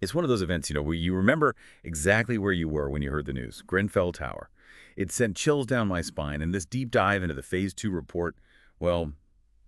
It's one of those events, where you remember exactly where you were when you heard the news. Grenfell Tower. It sent chills down my spine, and this deep dive into the Phase 2 report, well,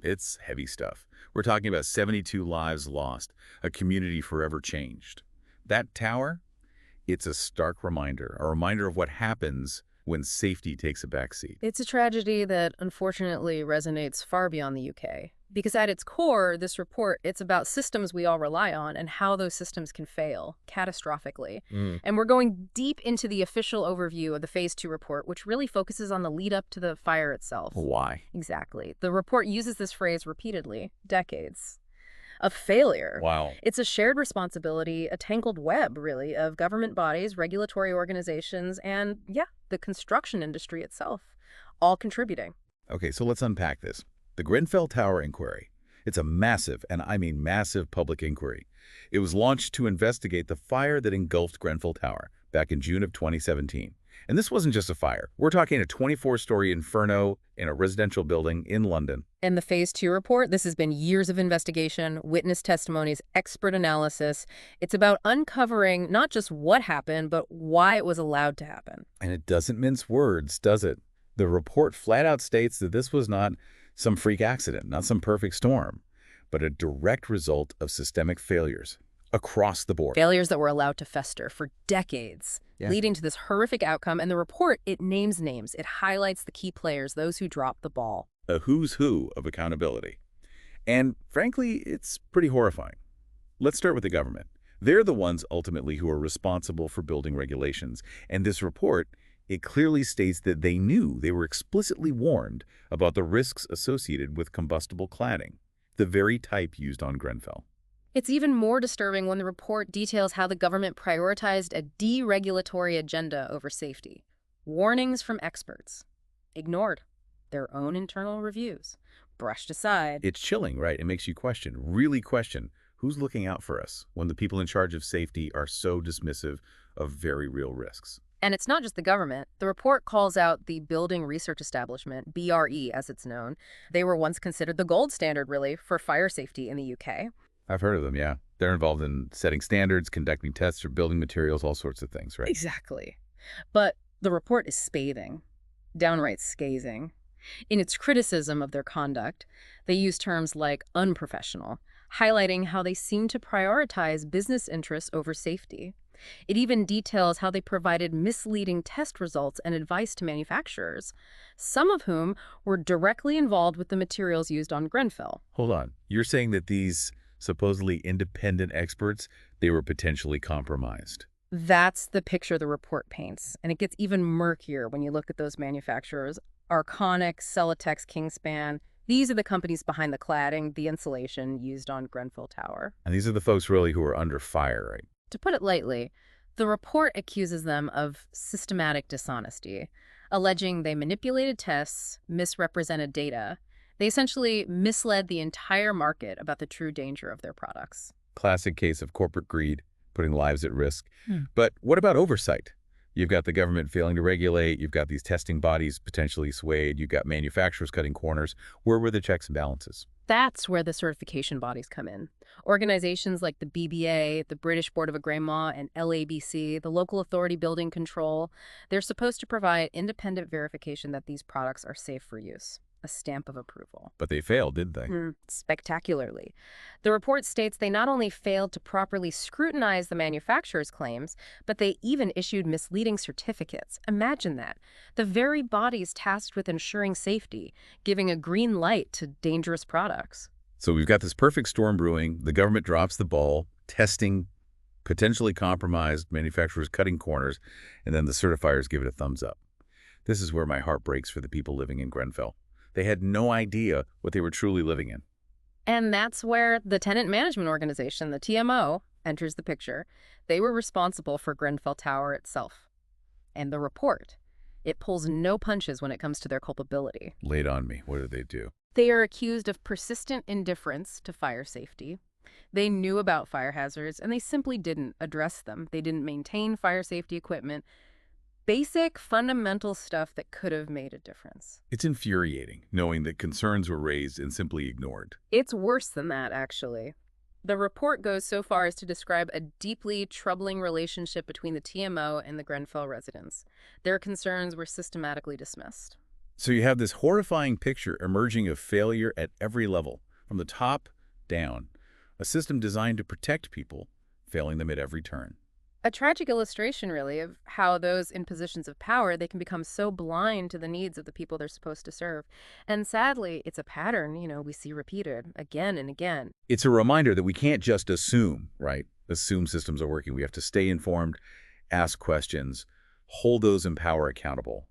it's heavy stuff. We're talking about 72 lives lost, a community forever changed. That tower, it's a reminder of what happens when safety takes a backseat. It's a tragedy that unfortunately resonates far beyond the UK. Because at its core, this report, it's about systems we all rely on and how those systems can fail catastrophically. Mm. And we're going deep into the official overview of the Phase 2 report, which really focuses on the lead up to the fire itself. Why? Exactly. The report uses this phrase repeatedly, decades. A failure. Wow. It's a shared responsibility, a tangled web, really, of government bodies, regulatory organizations, and, yeah, the construction industry itself, all contributing. Okay, so let's unpack this. The Grenfell Tower Inquiry. It's a massive, and I mean massive, public inquiry. It was launched to investigate the fire that engulfed Grenfell Tower back in June of 2017. And this wasn't just a fire. We're talking a 24-story inferno in a residential building in London. And the Phase 2 report, this has been years of investigation, witness testimonies, expert analysis. It's about uncovering not just what happened, but why it was allowed to happen. And it doesn't mince words, does it? The report flat out states that this was not some freak accident, not some perfect storm, but a direct result of systemic failures across the board. Failures that were allowed to fester for decades, leading to this horrific outcome. And the report, it names names. It highlights the key players, those who dropped the ball. A who's who of accountability. And frankly, it's pretty horrifying. Let's start with the government. They're the ones ultimately who are responsible for building regulations. And this report, it clearly states that they were explicitly warned about the risks associated with combustible cladding, the very type used on Grenfell. It's even more disturbing when the report details how the government prioritized a deregulatory agenda over safety. Warnings from experts. Ignored. Their own internal reviews. Brushed aside. It's chilling, right? It makes you really question, who's looking out for us when the people in charge of safety are so dismissive of very real risks. And it's not just the government. The report calls out the Building Research Establishment, BRE as it's known. They were once considered the gold standard, really, for fire safety in the UK. I've heard of them, yeah. They're involved in setting standards, conducting tests for building materials, all sorts of things, right? Exactly. But the report is scathing, downright scathing. In its criticism of their conduct, they use terms like unprofessional, highlighting how they seem to prioritize business interests over safety. It even details how they provided misleading test results and advice to manufacturers, some of whom were directly involved with the materials used on Grenfell. Hold on. You're saying that these supposedly independent experts, they were potentially compromised? That's the picture the report paints, and it gets even murkier when you look at those manufacturers. Arconic, Celotex, Kingspan, these are the companies behind the cladding, the insulation used on Grenfell Tower. And these are the folks really who are under fire, right? To put it lightly, the report accuses them of systematic dishonesty, alleging they manipulated tests, misrepresented data. They essentially misled the entire market about the true danger of their products. Classic case of corporate greed, putting lives at risk. But what about oversight? You've got the government failing to regulate, you've got these testing bodies potentially swayed, you've got manufacturers cutting corners. Where were the checks and balances? That's where the certification bodies come in. Organizations like the BBA, the British Board of Agreement, and LABC, the Local Authority Building Control, they're supposed to provide independent verification that these products are safe for use. A stamp of approval. But they failed, didn't they? Spectacularly. The report states they not only failed to properly scrutinize the manufacturer's claims, but they even issued misleading certificates. Imagine that. The very bodies tasked with ensuring safety, giving a green light to dangerous products. So we've got this perfect storm brewing. The government drops the ball, testing potentially compromised, manufacturers cutting corners, and then the certifiers give it a thumbs up. This is where my heart breaks for the people living in Grenfell. They had no idea what they were truly living in. And that's where the tenant management organization, the TMO, enters the picture. They were responsible for Grenfell Tower itself. And the report, it pulls no punches when it comes to their culpability. Laid on me. What did they do? They are accused of persistent indifference to fire safety. They knew about fire hazards, and they simply didn't address them. They didn't maintain fire safety equipment. Basic, fundamental stuff that could have made a difference. It's infuriating, knowing that concerns were raised and simply ignored. It's worse than that, actually. The report goes so far as to describe a deeply troubling relationship between the TMO and the Grenfell residents. Their concerns were systematically dismissed. So you have this horrifying picture emerging of failure at every level, from the top down, a system designed to protect people, failing them at every turn. A tragic illustration, really, of how those in positions of power, they can become so blind to the needs of the people they're supposed to serve. And sadly, it's a pattern, we see repeated again and again. It's a reminder that we can't just assume, right? Assume systems are working. We have to stay informed, ask questions, hold those in power accountable.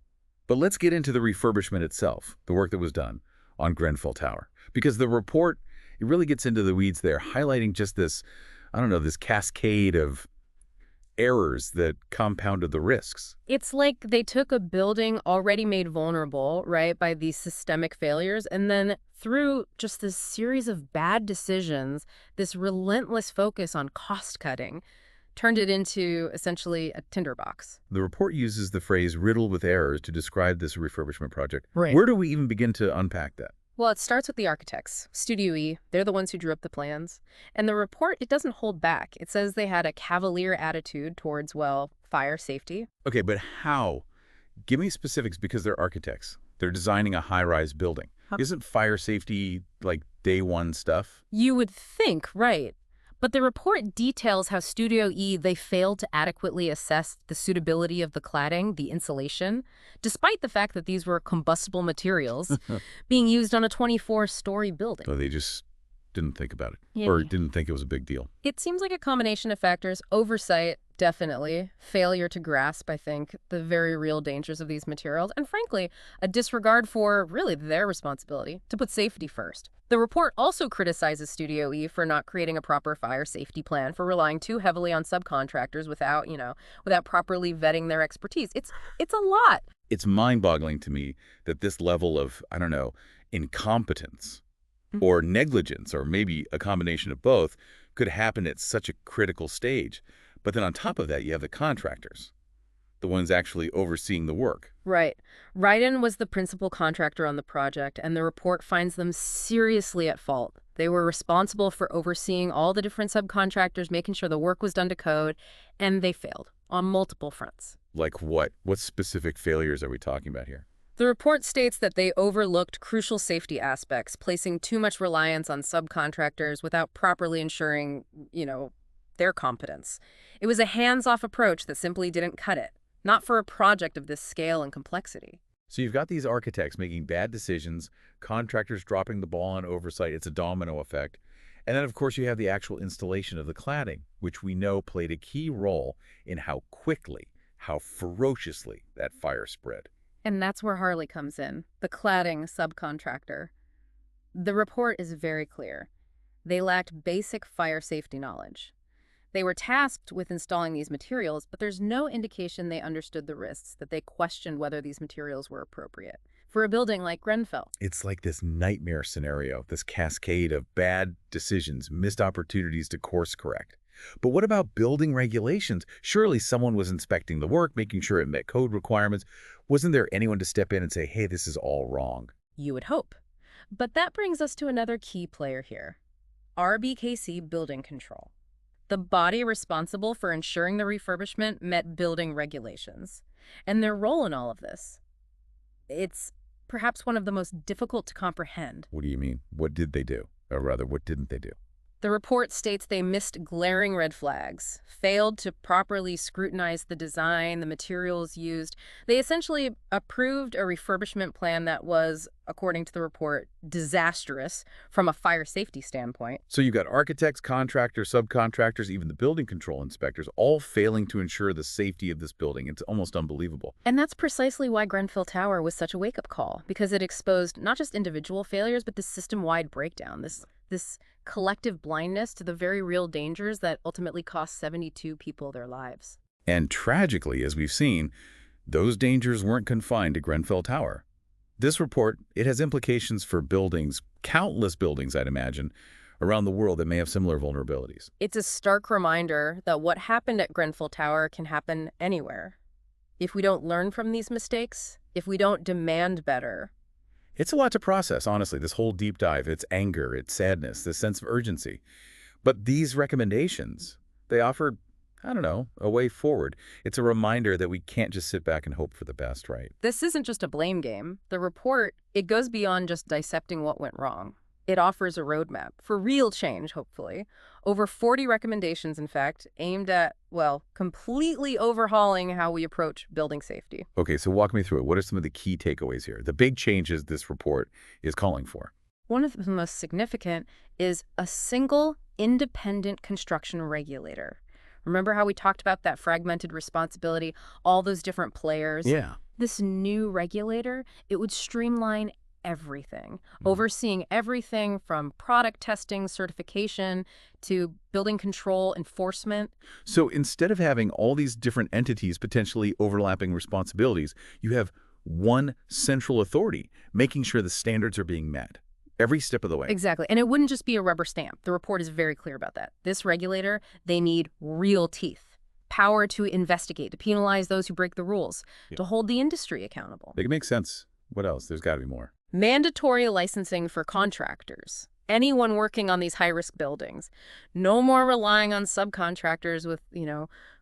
But let's get into the refurbishment itself, the work that was done on Grenfell Tower. Because the report, it really gets into the weeds there, highlighting just this, I don't know, this cascade of errors that compounded the risks. It's like they took a building already made vulnerable, right, by these systemic failures, and then through just this series of bad decisions, this relentless focus on cost cutting, turned it into essentially a tinderbox. The report uses the phrase riddled with errors to describe this refurbishment project. Right. Where do we even begin to unpack that? Well, it starts with the architects, Studio E. They're the ones who drew up the plans. And the report, it doesn't hold back. It says they had a cavalier attitude towards, well, fire safety. Okay, but how? Give me specifics because they're architects. They're designing a high-rise building. Isn't fire safety like day one stuff? You would think, right. But the report details how Studio E, they failed to adequately assess the suitability of the cladding, the insulation, despite the fact that these were combustible materials being used on a 24-story building. So they just didn't think about it, Yeah. or didn't think it was a big deal. It seems like a combination of factors. Oversight, definitely. Failure to grasp, I think, the very real dangers of these materials. And frankly, a disregard for really their responsibility to put safety first. The report also criticizes Studio E for not creating a proper fire safety plan, for relying too heavily on subcontractors without properly vetting their expertise. It's a lot. It's mind-boggling to me that this level of, I don't know, incompetence or negligence, or maybe a combination of both, could happen at such a critical stage. But then on top of that, you have the contractors, the ones actually overseeing the work. Right. Ryden was the principal contractor on the project, and the report finds them seriously at fault. They were responsible for overseeing all the different subcontractors, making sure the work was done to code, and they failed on multiple fronts. Like what? What specific failures are we talking about here? The report states that they overlooked crucial safety aspects, placing too much reliance on subcontractors without properly ensuring, their competence. It was a hands-off approach that simply didn't cut it, not for a project of this scale and complexity. So you've got these architects making bad decisions, contractors dropping the ball on oversight. It's a domino effect. And then, of course, you have the actual installation of the cladding, which we know played a key role in how quickly, how ferociously that fire spread. And that's where Harley comes in, the cladding subcontractor. The report is very clear. They lacked basic fire safety knowledge. They were tasked with installing these materials, but there's no indication they understood the risks, that they questioned whether these materials were appropriate for a building like Grenfell. It's like this nightmare scenario, this cascade of bad decisions, missed opportunities to course correct. But what about building regulations? Surely someone was inspecting the work, making sure it met code requirements. Wasn't there anyone to step in and say, hey, this is all wrong? You would hope. But that brings us to another key player here, RBKC Building Control, the body responsible for ensuring the refurbishment met building regulations. And their role in all of this, it's perhaps one of the most difficult to comprehend. What do you mean? What did they do? Or rather, what didn't they do? The report states they missed glaring red flags, failed to properly scrutinize the design, the materials used. They essentially approved a refurbishment plan that was, according to the report, disastrous from a fire safety standpoint. So you've got architects, contractors, subcontractors, even the building control inspectors, all failing to ensure the safety of this building. It's almost unbelievable. And that's precisely why Grenfell Tower was such a wake-up call, because it exposed not just individual failures, but this system-wide breakdown, this collective blindness to the very real dangers that ultimately cost 72 people their lives. And tragically, as we've seen, those dangers weren't confined to Grenfell Tower. This report, it has implications for buildings, countless buildings, I'd imagine, around the world that may have similar vulnerabilities. It's a stark reminder that what happened at Grenfell Tower can happen anywhere. If we don't learn from these mistakes, if we don't demand better. It's a lot to process, honestly, this whole deep dive. It's anger, it's sadness, this sense of urgency. But these recommendations, they offer, I don't know, a way forward. It's a reminder that we can't just sit back and hope for the best, right? This isn't just a blame game. The report, it goes beyond just dissecting what went wrong. It offers a roadmap for real change, hopefully. Over 40 recommendations, in fact, aimed at, well, completely overhauling how we approach building safety. Okay, so walk me through it. What are some of the key takeaways here? The big changes this report is calling for. One of the most significant is a single independent construction regulator. Remember how we talked about that fragmented responsibility, all those different players? Yeah. This new regulator, it would streamline everything, overseeing everything from product testing, certification, to building control, enforcement. So instead of having all these different entities potentially overlapping responsibilities, you have one central authority making sure the standards are being met every step of the way. Exactly. And it wouldn't just be a rubber stamp. The report is very clear about that. This regulator, they need real teeth. Power to investigate, to penalize those who break the rules, to hold the industry accountable. It makes sense. What else? There's got to be more. Mandatory licensing for contractors. Anyone working on these high-risk buildings. No more relying on subcontractors with,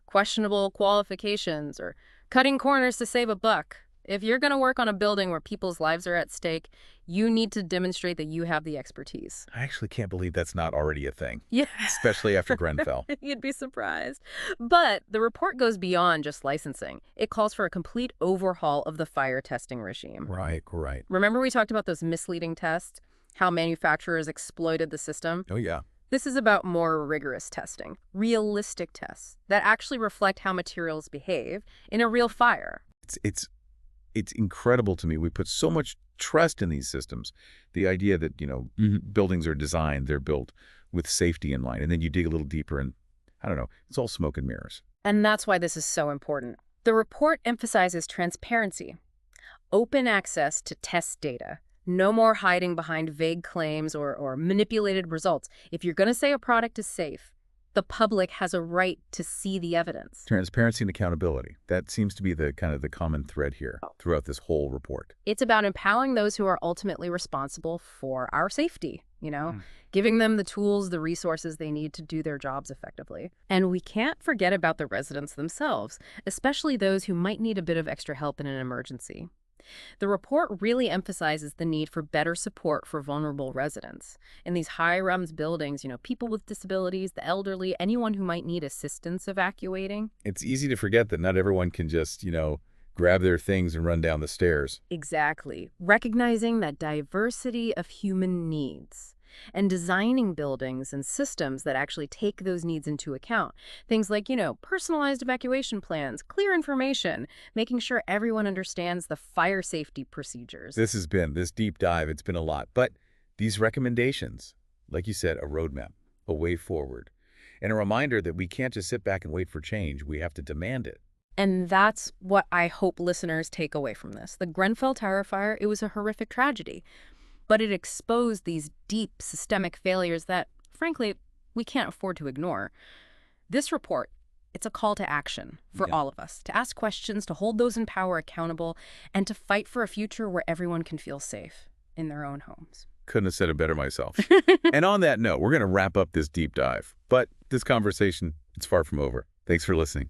questionable qualifications or cutting corners to save a buck. If you're going to work on a building where people's lives are at stake, you need to demonstrate that you have the expertise. I actually can't believe that's not already a thing, Yeah. especially after Grenfell. You'd be surprised. But the report goes beyond just licensing. It calls for a complete overhaul of the fire testing regime. Right. Remember we talked about those misleading tests, how manufacturers exploited the system? Oh, yeah. This is about more rigorous testing, realistic tests that actually reflect how materials behave in a real fire. It's incredible to me. We put so much trust in these systems. The idea that, buildings are designed, they're built with safety in mind. And then you dig a little deeper and, I don't know, it's all smoke and mirrors. And that's why this is so important. The report emphasizes transparency, open access to test data, no more hiding behind vague claims or manipulated results. If you're going to say a product is safe, the public has a right to see the evidence. Transparency and accountability. That seems to be the common thread here throughout this whole report. It's about empowering those who are ultimately responsible for our safety, giving them the tools, the resources they need to do their jobs effectively. And we can't forget about the residents themselves, especially those who might need a bit of extra help in an emergency. The report really emphasizes the need for better support for vulnerable residents. In these high-rise buildings, people with disabilities, the elderly, anyone who might need assistance evacuating. It's easy to forget that not everyone can just, grab their things and run down the stairs. Exactly. Recognizing that diversity of human needs and designing buildings and systems that actually take those needs into account. Things like, personalized evacuation plans, clear information, making sure everyone understands the fire safety procedures. This deep dive, it's been a lot. But these recommendations, like you said, a roadmap, a way forward, and a reminder that we can't just sit back and wait for change. We have to demand it. And that's what I hope listeners take away from this. The Grenfell Tower fire, it was a horrific tragedy. But it exposed these deep systemic failures that, frankly, we can't afford to ignore. This report, it's a call to action for all of us, to ask questions, to hold those in power accountable, and to fight for a future where everyone can feel safe in their own homes. Couldn't have said it better myself. And on that note, we're going to wrap up this deep dive. But this conversation, it's far from over. Thanks for listening.